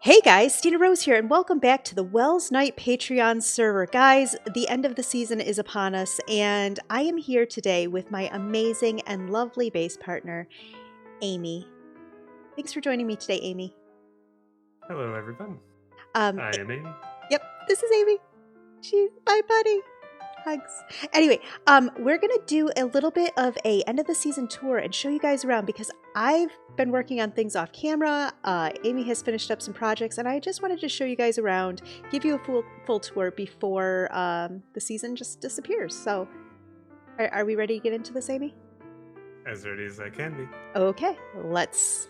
Hey guys, StinaRose here, and welcome back to the Welsknight Patron Server. Guys, the end of the season is upon us, and I am here today with my amazing and lovely base partner, Amy. Thanks for joining me today, Amy. Hello, everyone. I am Amy. Yep, this is Amy. She's my buddy. Hugs. Anyway, we're gonna do a little bit of a end of the season tour and show you guys around because I've been working on things off camera. Amy has finished up some projects, and I just wanted to show you guys around, give you a full tour before the season just disappears. So, are we ready to get into this, Amy? As ready as I can be. Okay, let's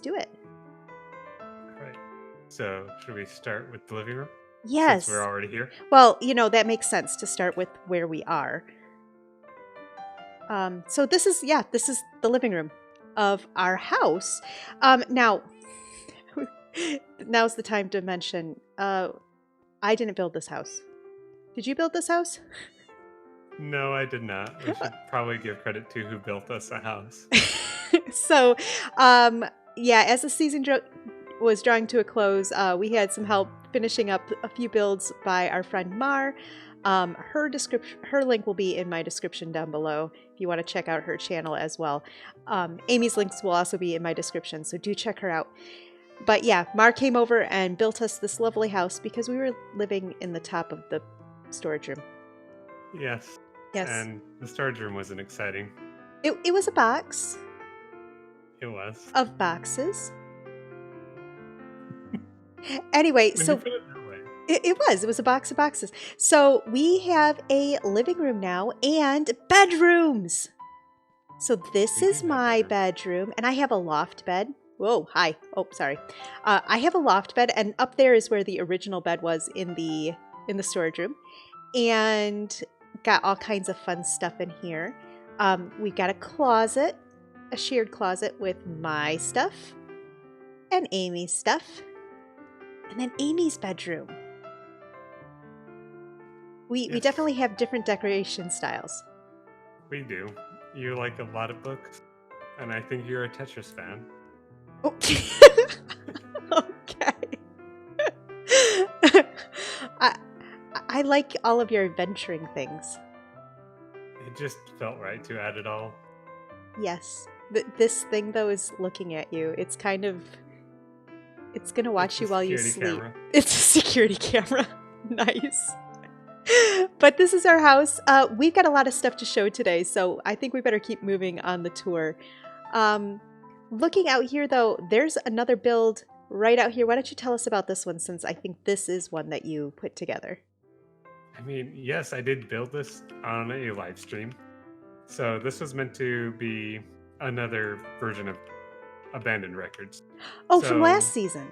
do it. All right. So, should we start with the living room? Yes. Since we're already here. Well, you know, that makes sense to start with where we are. So this is the living room of our house. Now, now's the time to mention, I didn't build this house. Did you build this house? No, I did not. We should probably give credit to who built us a house. So, yeah, as the season was drawing to a close, we had some help finishing up a few builds by our friend Mar. Her link will be in my description down below if you want to check out her channel as well. Amy's links will also be in my description, so do check her out. But yeah, Mar came over and built us this lovely house because we were living in the top of the storage room. Yes. Yes. And the storage room wasn't exciting. It was a box. It was. Of boxes. Anyway, When so you put it that way. it was a box of boxes. So we have a living room now and bedrooms. So this is my bedroom, and I have a loft bed. Whoa, hi. Oh, sorry. I have a loft bed, and up there is where the original bed was in the storage room, and got all kinds of fun stuff in here. We've got a closet, a shared closet with my stuff and Amy's stuff. And then Amy's bedroom. We definitely have different decoration styles. We do. You like a lot of books, and I think you're a Tetris fan. Oh. Okay. I like all of your adventuring things. It just felt right to add it all. Yes. This thing, though, is looking at you. It's kind of... It's gonna watch you while you sleep. Camera. It's a security camera. Nice. But this is our house. We've got a lot of stuff to show today, so I think we better keep moving on the tour. Looking out here, though, there's another build right out here. Why don't you tell us about this one, since I think this is one that you put together. I mean, yes, I did build this on a live stream. So this was meant to be another version of Abandoned Records. Oh, from last season.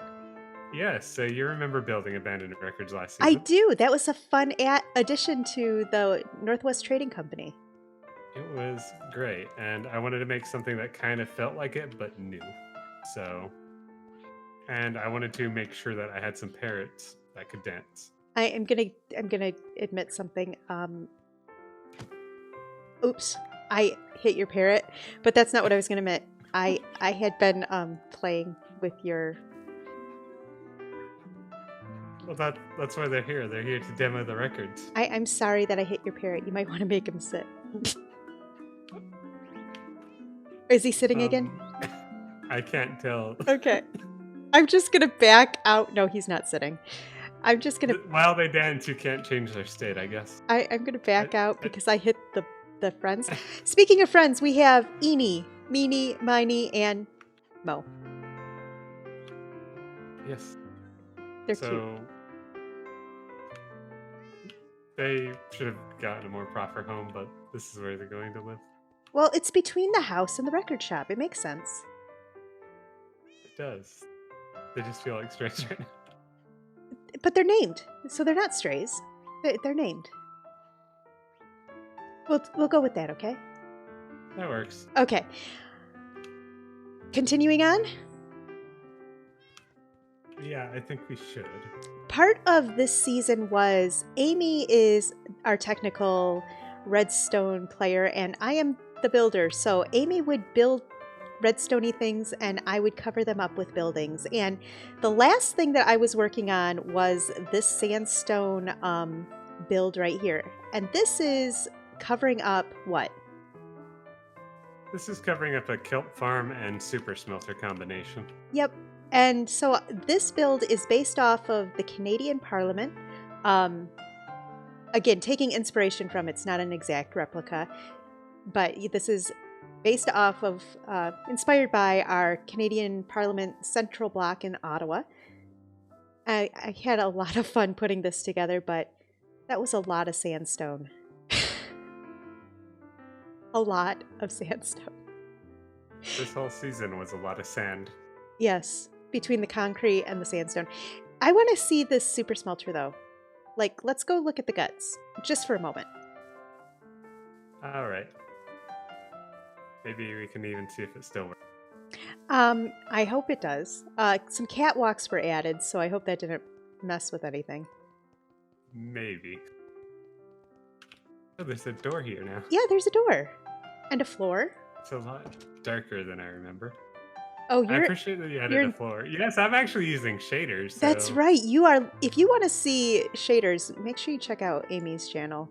Yes, so you remember building Abandoned Records last season. I do. That was a fun addition to the Northwest Trading Company. It was great, and I wanted to make something that kind of felt like it, but new. So, and I wanted to make sure that I had some parrots that could dance. I'm gonna admit something. Oops, I hit your parrot, but that's not what I was gonna admit. I had been playing with your... Well, that's why they're here. They're here to demo the records. I'm sorry that I hit your parrot. You might want to make him sit. Is he sitting again? I can't tell. Okay. I'm just gonna back out. No, he's not sitting. I'm just gonna... While they dance, you can't change their state, I guess. I'm gonna back out because I hit the friends. Speaking of friends, we have Eenie, Meanie, Miney, and Mo. Yes. They're cute. They should have gotten a more proper home, but this is where they're going to live. Well, it's between the house and the record shop. It makes sense. It does. They just feel like strays right now. But they're named, so they're not strays. They're named. We'll go with that, okay? That works. Okay. Continuing on. Yeah, I think we should. Part of this season was Amy is our technical redstone player, and I am the builder. So Amy would build redstone-y things, and I would cover them up with buildings. And the last thing that I was working on was this sandstone build right here. And this is covering up what? This is covering up a kelp farm and super smelter combination. Yep. And so this build is based off of the Canadian Parliament. Again, taking inspiration from it's not an exact replica, but this is based off of, inspired by our Canadian Parliament Central Block in Ottawa. I had a lot of fun putting this together, but that was a lot of sandstone. A lot of sandstone. This whole season was a lot of sand. Yes, between the concrete and the sandstone. I want to see this super smelter though. Like, let's go look at the guts, just for a moment. All right. Maybe we can even see if it still works. I hope it does. Some catwalks were added, so I hope that didn't mess with anything. Maybe. Oh, there's a door here now. Yeah, there's a door. And a floor. It's a lot darker than I remember. Oh, I appreciate that you added a floor. Yes, I'm actually using shaders. So. That's right. You are. If you want to see shaders, make sure you check out Amy's channel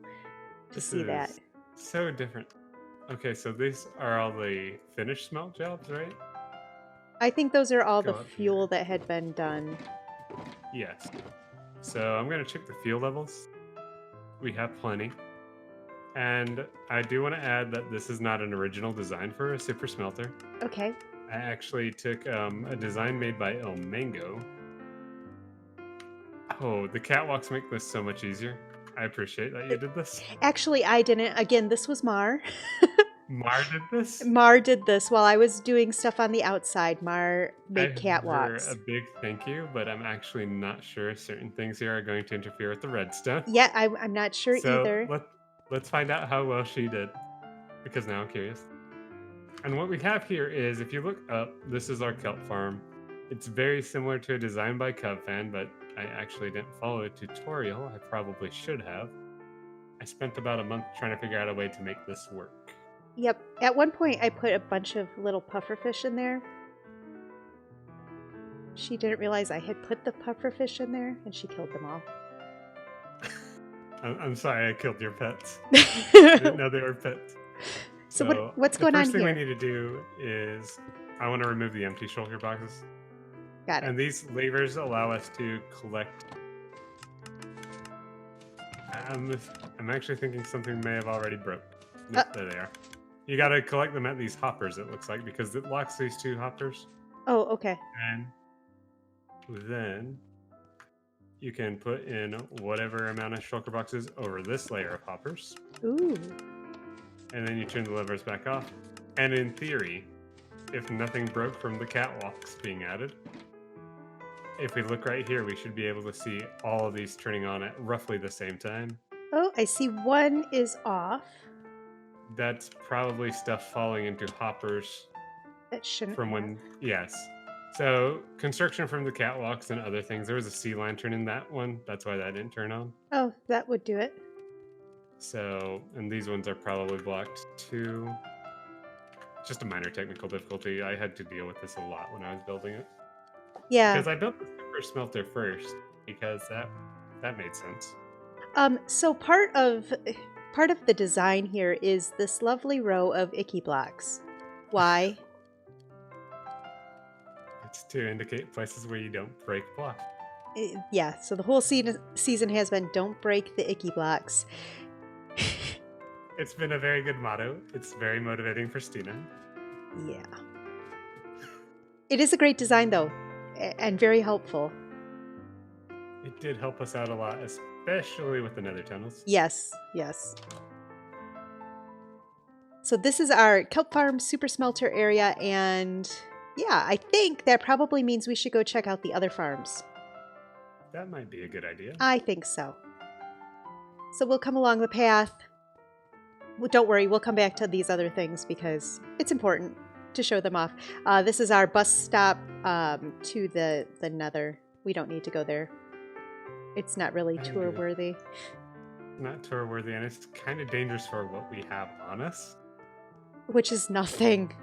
to see that. So different. Okay, so these are all the finished smelt jobs, right? I think those are all the fuel that had been done. Yes. So I'm going to check the fuel levels. We have plenty. And I do want to add that this is not an original design for a super smelter. Okay. I actually took a design made by El Mango. Oh, the catwalks make this so much easier. I appreciate that you did this. Actually, I didn't. Again, this was Mar. Mar did this? Mar did this while I was doing stuff on the outside. Mar made catwalks. A big thank you, but I'm actually not sure certain things here are going to interfere with the redstone. Yeah, I'm not sure either. Let's find out how well she did, because now I'm curious. And what we have here is, if you look up, this is our kelp farm. It's very similar to a design by Cubfan, but I actually didn't follow a tutorial. I probably should have. I spent about a month trying to figure out a way to make this work. Yep. At one point, I put a bunch of little pufferfish in there. She didn't realize I had put the pufferfish in there, and she killed them all. I'm sorry I killed your pets. I didn't know they were pets. So what's going on here? The first thing we need to do is I want to remove the empty shulker boxes. Got it. And these levers allow us to collect. I'm actually thinking something may have already broke. Nope, there they are. You got to collect them at these hoppers, it looks like, because it locks these two hoppers. Oh, okay. And then you can put in whatever amount of shulker boxes over this layer of hoppers. Ooh. And then you turn the levers back off. And in theory, if nothing broke from the catwalks being added, if we look right here, we should be able to see all of these turning on at roughly the same time. Oh, I see one is off. That's probably stuff falling into hoppers. That shouldn't. From when, yes. So construction from the catwalks and other things. There was a sea lantern in that one. That's why that didn't turn on. Oh, that would do it. So, and these ones are probably blocked too. Just a minor technical difficulty. I had to deal with this a lot when I was building it. Yeah. Because I built the super smelter first, because that made sense. So part of the design here is this lovely row of icky blocks. Why? It's to indicate places where you don't break blocks. Yeah, so the whole season has been don't break the icky blocks. It's been a very good motto. It's very motivating for Stina. Yeah. It is a great design though, and very helpful. It did help us out a lot, especially with the nether tunnels. Yes, yes. So this is our kelp farm super smelter area, and yeah, I think that probably means we should go check out the other farms. That might be a good idea. I think so. So we'll come along the path. Well, don't worry, we'll come back to these other things because it's important to show them off. This is our bus stop to the nether. We don't need to go there. It's not really tour worthy. Not tour worthy, and it's kind of dangerous for what we have on us. Which is nothing.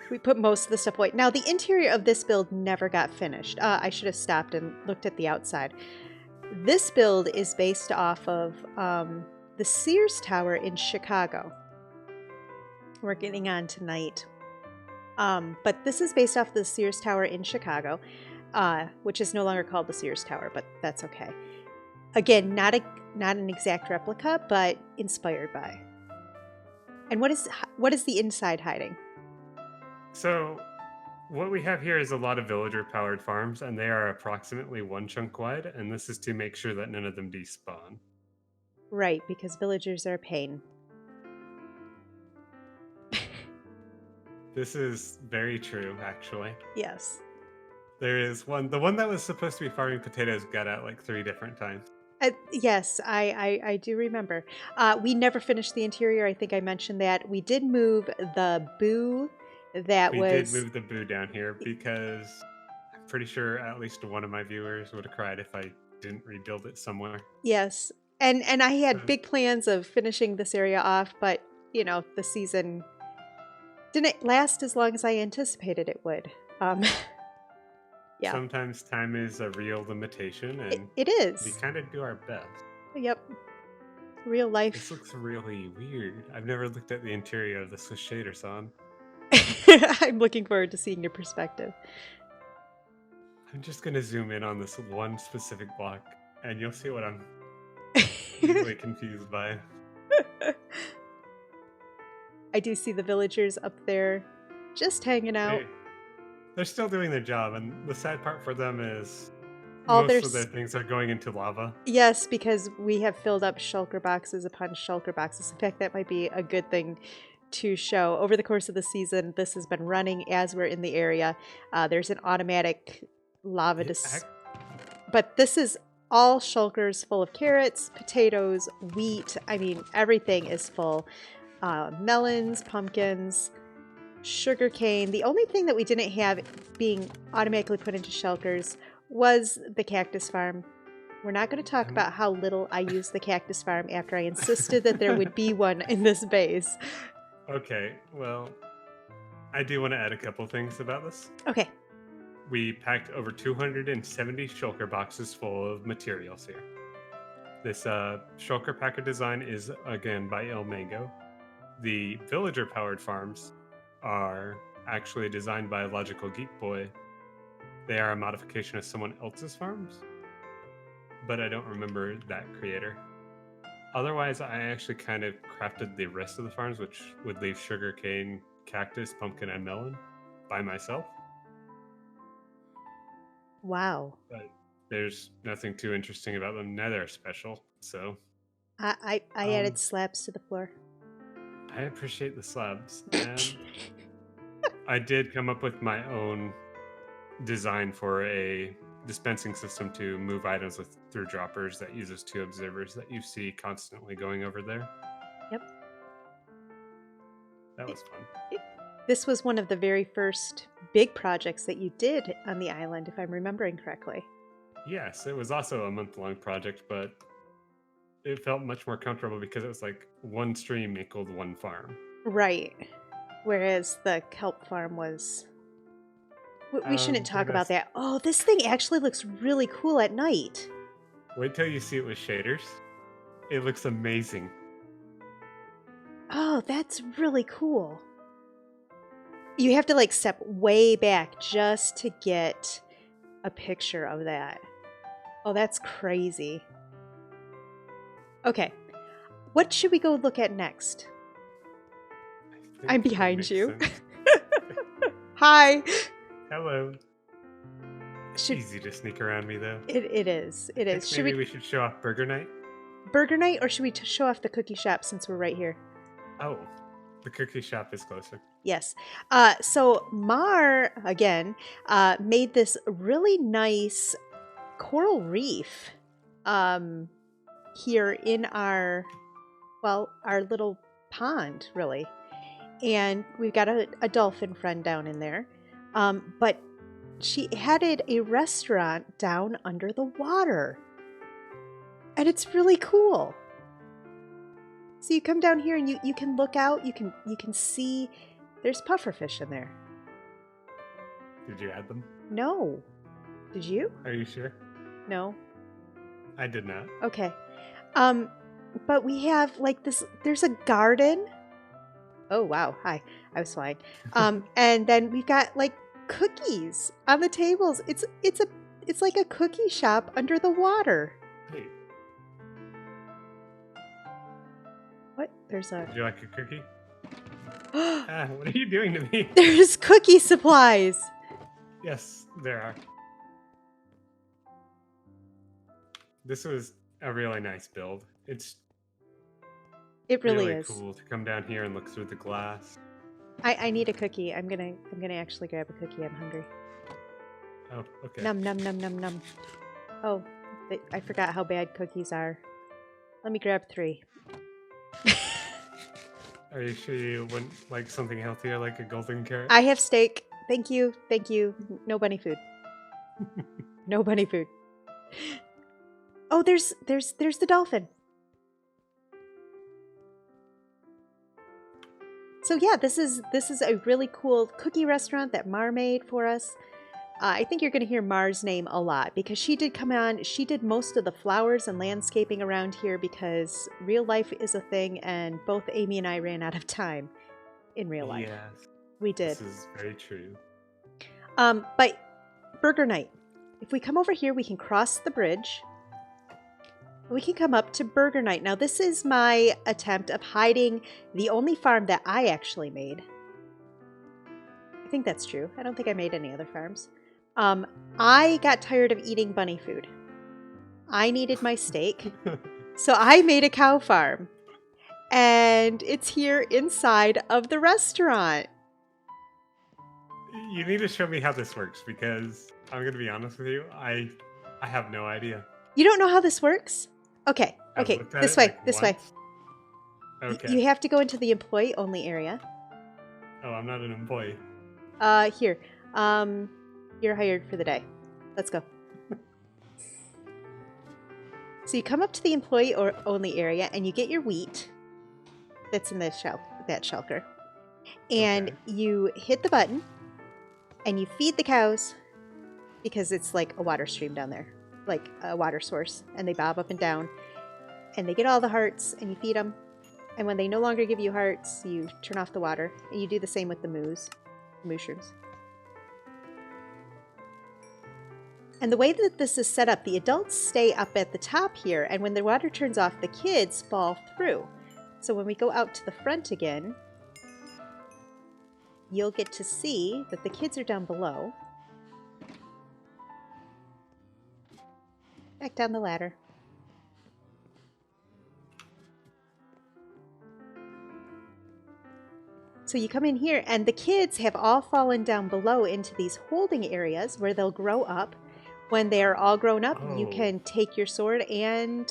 We put most of the stuff away. Now, the interior of this build never got finished. I should have stopped and looked at the outside. This build is based off of the Sears Tower in Chicago. We're getting on tonight. But this is based off the Sears Tower in Chicago, which is no longer called the Sears Tower, but that's okay. Again, not an exact replica, but inspired by. And what is the inside hiding? So, what we have here is a lot of villager-powered farms, and they are approximately 1 chunk wide, and this is to make sure that none of them despawn. Right, because villagers are a pain. This is very true, actually. Yes. There is one. The one that was supposed to be farming potatoes got out like 3 different times. Yes, I do remember. We never finished the interior. I think I mentioned that. We did move the boo We did move the boo down here because I'm pretty sure at least one of my viewers would have cried if I didn't rebuild it somewhere. Yes. And I had big plans of finishing this area off, but, you know, the season didn't last as long as I anticipated it would. Yeah. Sometimes time is a real limitation, and it is. we kind of do our best. Yep. Real life. This looks really weird. I've never looked at the interior of this with shaders on. I'm looking forward to seeing your perspective. I'm just going to zoom in on this one specific block, and you'll see what I'm really confused by. I do see the villagers up there just hanging out. They're still doing their job, and the sad part for them is Most of their things are going into lava. Yes, because we have filled up shulker boxes upon shulker boxes. In fact, that might be a good thing to show. Over the course of the season, this has been running as we're in the area. There's an automatic lava but this is all shulkers full of carrots, potatoes, wheat. I mean, everything is full. Melons, pumpkins, sugar cane. The only thing that we didn't have being automatically put into shulkers was the cactus farm. We're not going to talk about how little I used the cactus farm after I insisted that there would be one in this base. Okay, well, I do want to add a couple things about this. Okay. We packed over 270 shulker boxes full of materials here. This shulker packer design is, again, by Il Mango. The villager-powered farms are actually designed by Logical Geek Boy. They are a modification of someone else's farms, but I don't remember that creator. Otherwise, I actually kind of crafted the rest of the farms, which would leave sugarcane, cactus, pumpkin, and melon by myself. Wow. But there's nothing too interesting about them. Neither are special, so... I added slabs to the floor. I appreciate the slabs. And I did come up with my own design for a dispensing system to move items through droppers that uses 2 observers that you see constantly going over there. Yep. That was fun. This was one of the very first big projects that you did on the island, if I'm remembering correctly. Yes, it was also a month-long project, but it felt much more comfortable because it was like 1 stream equaled 1 farm. Right. Whereas the kelp farm was... We shouldn't talk about that. Oh, this thing actually looks really cool at night. Wait till you see it with shaders. It looks amazing. Oh, that's really cool. You have to like step way back just to get a picture of that. Oh, that's crazy. Okay. What should we go look at next? I'm behind you. Hi. Hello. Should... Easy to sneak around me, though. It is. It is. Maybe we should show off Burger Night? Burger Night, or should we show off the cookie shop since we're right here? Oh, the cookie shop is closer. Yes. So Mar, again, made this really nice coral reef here in our little pond, really. And we've got a dolphin friend down in there. But she added a restaurant down under the water. And it's really cool. So you come down here and you can look out, you can see There's pufferfish in there. Did you add them? No. Did you? Are you sure? No. I did not. Okay. But we have like this, there's a garden. Oh, wow. Hi. I was flying. And then we've got like cookies on the tables. It's like a cookie shop under the water. Wait, What? There's a... would you like a cookie? What are you doing to me? There's cookie supplies. Yes, there are. This was a really nice build. It Really is. cool to come down here and look through the glass. I need a cookie. I'm gonna actually grab a cookie. I'm hungry. Oh, okay. Num num num num num. Oh, I forgot how bad cookies are. Let me grab 3. Are you sure you wouldn't like something healthier like a golden carrot? I have steak. Thank you. Thank you. No bunny food. No bunny food. Oh, there's the dolphin. So yeah, this is a really cool cookie restaurant that Mar made for us. I think you're going to hear Mar's name a lot because she did come on. She did most of the flowers and landscaping around here because real life is a thing, and both Amy and I ran out of time in real life. Yes. We did. This is very true. But Burger Night. If we come over here, we can cross the bridge. We can come up to Burger Night. Now, this is my attempt of hiding the only farm that I actually made. I think that's true. I don't think I made any other farms. I got tired of eating bunny food. I needed my steak. So I made a cow farm. And it's here inside of the restaurant. You need to show me how this works because I'm going to be honest with you. I have no idea. You don't know how this works? Okay. Okay. This way. This way. Okay. You have to go into the employee only area. Oh, I'm not an employee. Here. You're hired for the day. Let's go. So you come up to the employee only area and you get your wheat that's in the that shulker. And you hit the button and you feed the cows because it's like a water stream down there, like a water source, and they bob up and down and they get all the hearts and you feed them. And when they no longer give you hearts, you turn off the water, and you do the same with the mushrooms. And the way that this is set up, the adults stay up at the top here, and when the water turns off, the kids fall through. So when we go out to the front again, you'll get to see that the kids are down below. Back down the ladder. So you come in here, and the kids have all fallen down below into these holding areas where they'll grow up. When they are all grown up, you can take your sword and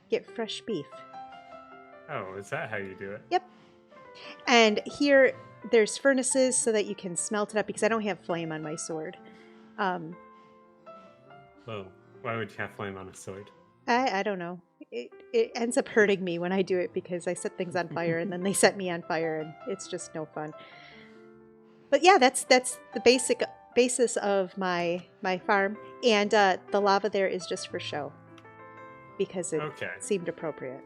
get fresh beef. Oh, is that how you do it? Yep. And here, there's furnaces so that you can smelt it up, because I don't have flame on my sword. Well, why would you have flame on a sword? I don't know. It ends up hurting me when I do it because I set things on fire and then they set me on fire, and it's just no fun. But yeah, that's the basis of my farm, and the lava there is just for show because it seemed appropriate.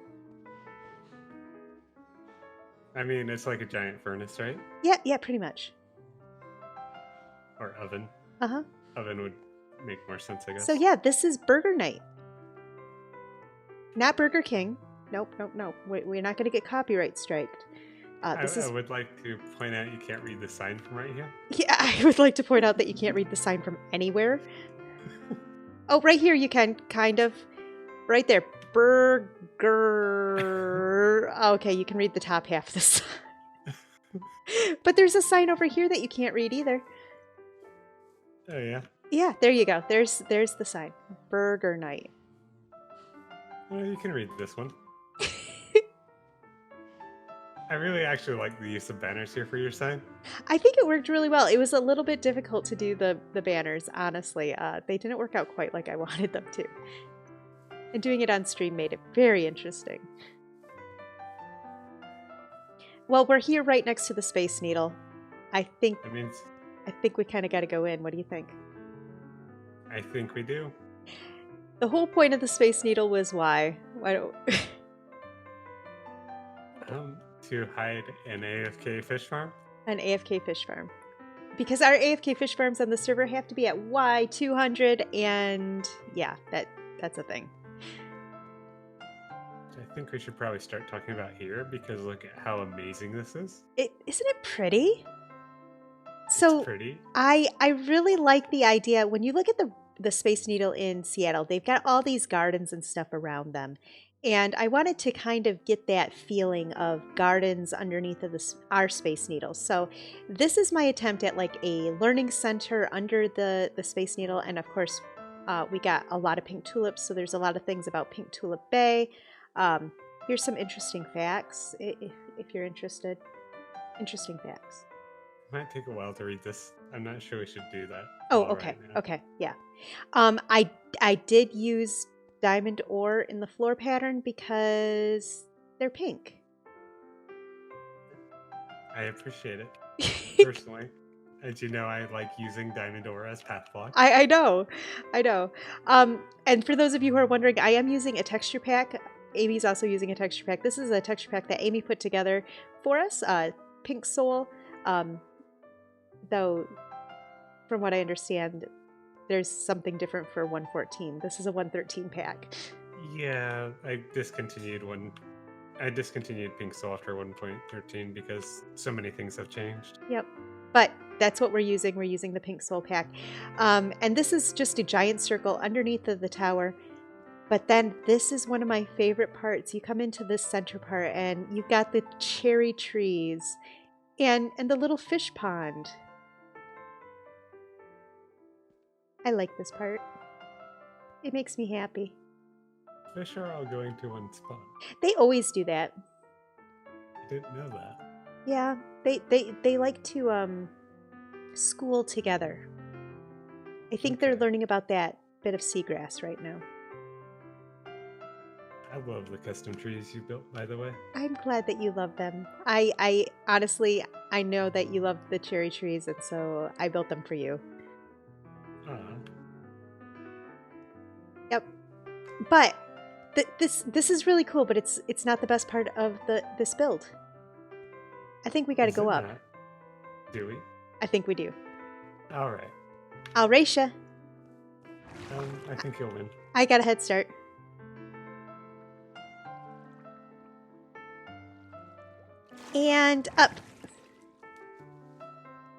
I mean, it's like a giant furnace, right? Yeah, pretty much. Or oven. Uh-huh. Oven would make more sense, I guess. So yeah, this is Burger Night. Not Burger King. Nope. We're not going to get copyright striked. I would like to point out you can't read the sign from right here. Yeah, I would like to point out that you can't read the sign from anywhere. Oh, right here you can, kind of. Right there. Burger. Okay, you can read the top half of the sign. But there's a sign over here that you can't read either. Oh, yeah? Yeah, there you go. There's the sign. Burger Night. Well, you can read this one. I really actually like the use of banners here for your sign. I think it worked really well. It was a little bit difficult to do the banners, honestly. They didn't work out quite like I wanted them to. And doing it on stream made it very interesting. Well, we're here right next to the Space Needle. I think That means we kind of got to go in. What do you think? I think we do. The whole point of the Space Needle was why? Why don't... To hide an AFK fish farm. An AFK fish farm. Because our AFK fish farms on the server have to be at Y200, and yeah, that's a thing. I think we should probably start talking about here because look at how amazing this is. Isn't it pretty? So it's pretty. I really like the idea. When you look at the Space Needle in Seattle, they've got all these gardens and stuff around them. And I wanted to kind of get that feeling of gardens underneath of our Space Needle. So this is my attempt at like a learning center under the Space Needle. And of course, we got a lot of pink tulips. So there's a lot of things about Pink Tulip Bay. Here's some interesting facts, if you're interested. Interesting facts. It might take a while to read this. I'm not sure we should do that. Oh, okay. Right, okay, yeah. I did use diamond ore in the floor pattern because they're pink. I appreciate it. Personally. As you know, I like using diamond ore as path block. I know. And for those of you who are wondering, I am using a texture pack. Amy's also using a texture pack. This is a texture pack that Amy put together for us. Pink Soul. Though, from what I understand, there's something different for 114. This is a 113 pack. Yeah, I discontinued Pink Soul after 1.13 because so many things have changed. Yep. But that's what we're using. We're using the Pink Soul pack. And this is just a giant circle underneath of the tower. But then this is one of my favorite parts. You come into this center part and you've got the cherry trees and the little fish pond. I like this part. It makes me happy. Fish are all going to one spot. They always do that. I didn't know that. Yeah, they like to school together. I think they're learning about that bit of seagrass right now. I love the custom trees you built, by the way. I'm glad that you love them. I honestly, I know that you love the cherry trees, and so I built them for you. Yep. But this is really cool, but it's not the best part of this build. I think we got to go up. Not? Do we? I think we do. All right. I'll race ya. I think you'll win. I got a head start. And up.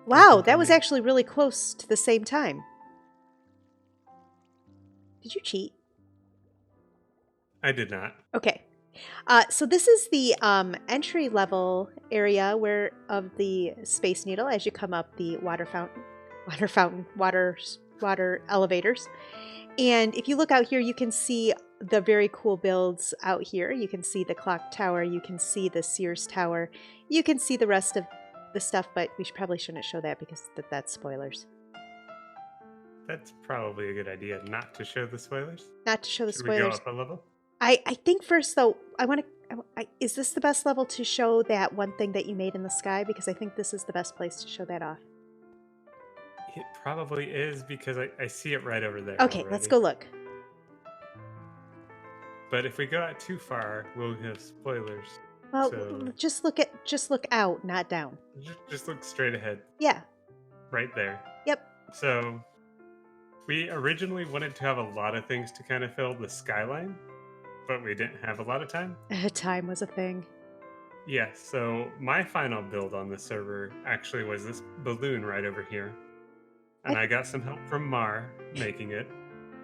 Wow, that was actually really close to the same time. Did you cheat? I did not. Okay. So this is the entry level area of the Space Needle as you come up the water elevators. And if you look out here, you can see the very cool builds out here. You can see the clock tower. You can see the Sears Tower. You can see the rest of the stuff, but we probably shouldn't show that because that's spoilers. That's probably a good idea not to show the spoilers. Not to show the Should spoilers. We go up a level? I think first though, is this the best level to show that one thing that you made in the sky? Because I think this is the best place to show that off. It probably is because I see it right over there. Okay, already. Let's go look. But if we go out too far, we'll have spoilers. Well, so just look out, not down. Just look straight ahead. Yeah. Right there. Yep. So we originally wanted to have a lot of things to kind of fill the skyline, but we didn't have a lot of time. Time was a thing. Yeah, so my final build on the server actually was this balloon right over here. And I got some help from Mar making it.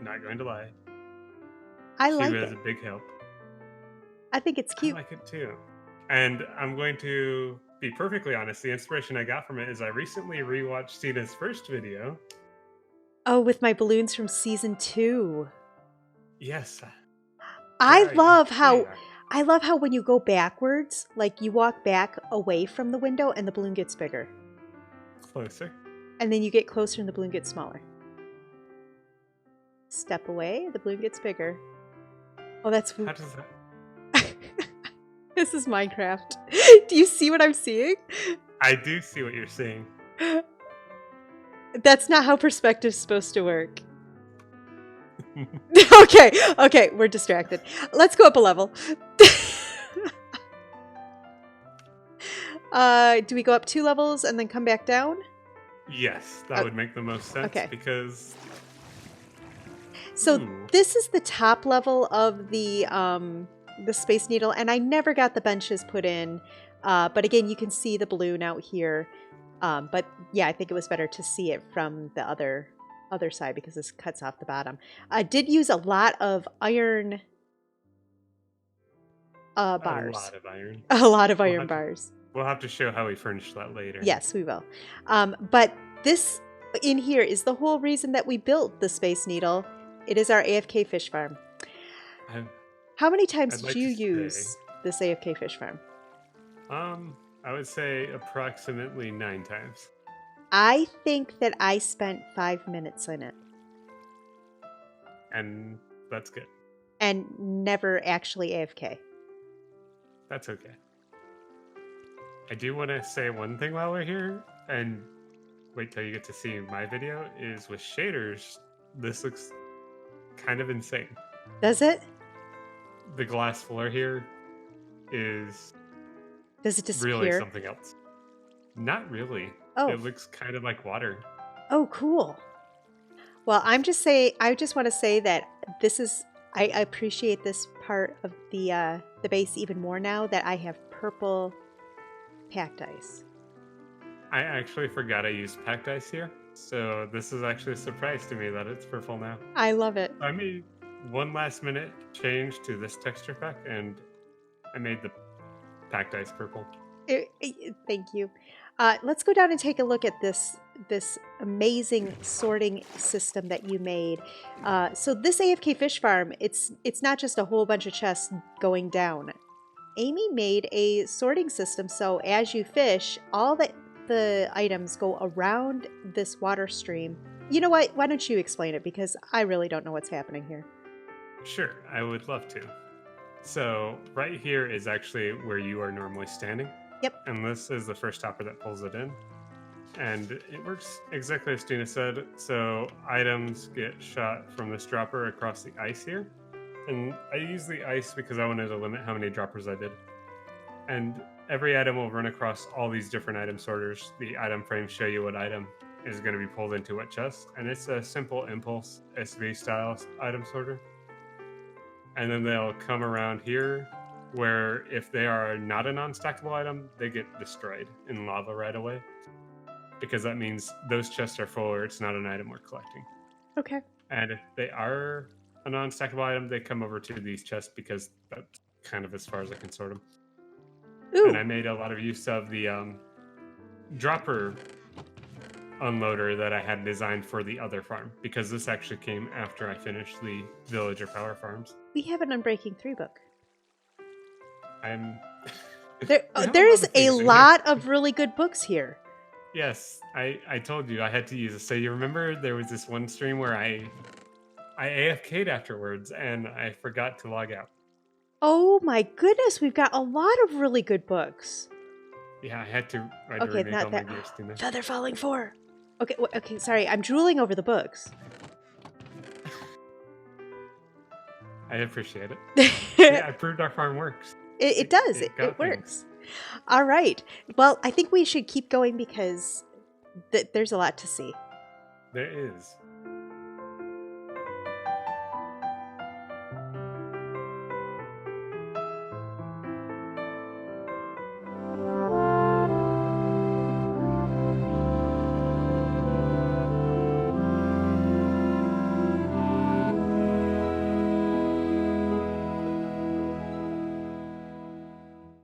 Not going to lie. I like it. She was a big help. I think it's cute. I like it too. And I'm going to be perfectly honest. The inspiration I got from it is I recently rewatched Stina's first video. Oh, with my balloons from season 2. Yes. I love how when you go backwards, like you walk back away from the window and the balloon gets bigger. Closer. And then you get closer and the balloon gets smaller. Step away, the balloon gets bigger. Oh, that's... How does that... This is Minecraft. Do you see what I'm seeing? I do see what you're saying. That's not how perspective's supposed to work. Okay, we're distracted. Let's go up a level. Do we go up 2 levels and then come back down? Yes, that would make the most sense. Okay. Because... So this is the top level of the Space Needle, and I never got the benches put in. But again, you can see the balloon out here. But yeah, I think it was better to see it from the other side because this cuts off the bottom. I did use a lot of iron bars. A lot of iron. A lot of iron bars. We'll have to show how we furnish that later. Yes, we will. But this in here is the whole reason that we built the Space Needle. It is our AFK fish farm. How many times did you use this AFK fish farm? I would say approximately 9 times. I think that I spent 5 minutes in it. And that's good. And never actually AFK. That's okay. I do want to say one thing while we're here, and wait till you get to see my video, is with shaders, this looks kind of insane. Does it? The glass floor here is... Does it disappear? Really something else. Not really. Oh. It looks kind of like water. Oh, cool. Well, I just want to say that this is... I appreciate this part of the base even more now that I have purple packed ice. I actually forgot I used packed ice here. So this is actually a surprise to me that it's purple now. I love it. I made one last minute change to this texture pack and I made the packed ice purple. Thank you. Let's go down and take a look at this amazing sorting system that you made. So this AFK fish farm, it's not just a whole bunch of chests going down. Amy made a sorting system so as you fish, all the items go around this water stream. You know what? Why don't you explain it? Because I really don't know what's happening here. Sure, I would love to. So right here is actually where you are normally standing. Yep. And this is the first hopper that pulls it in. And it works exactly as Stina said. So items get shot from this dropper across the ice here. And I use the ice because I wanted to limit how many droppers I did. And every item will run across all these different item sorters. The item frames show you what item is going to be pulled into what chest. And it's a simple impulse SV style item sorter. And then they'll come around here where if they are not a non-stackable item, they get destroyed in lava right away. Because that means those chests are full or it's not an item we're collecting. Okay. And if they are a non-stackable item, they come over to these chests because that's kind of as far as I can sort them. Ooh. And I made a lot of use of the dropper unloader that I had designed for the other farm because this actually came after I finished the villager power farms. We have an Unbreaking 3 book. There is a lot of really good books here. Yes, I told you I had to use it. So you remember there was this one stream where I AFK'd afterwards and I forgot to log out. Oh my goodness, we've got a lot of really good books. Yeah, I had to okay, renege not on that. my gear, Stina. Feather Falling 4. Okay, okay, sorry, I'm drooling over the books. I appreciate it. Yeah, I proved our farm works. It does. It works. All right. Well, I think we should keep going because there's a lot to see. There is.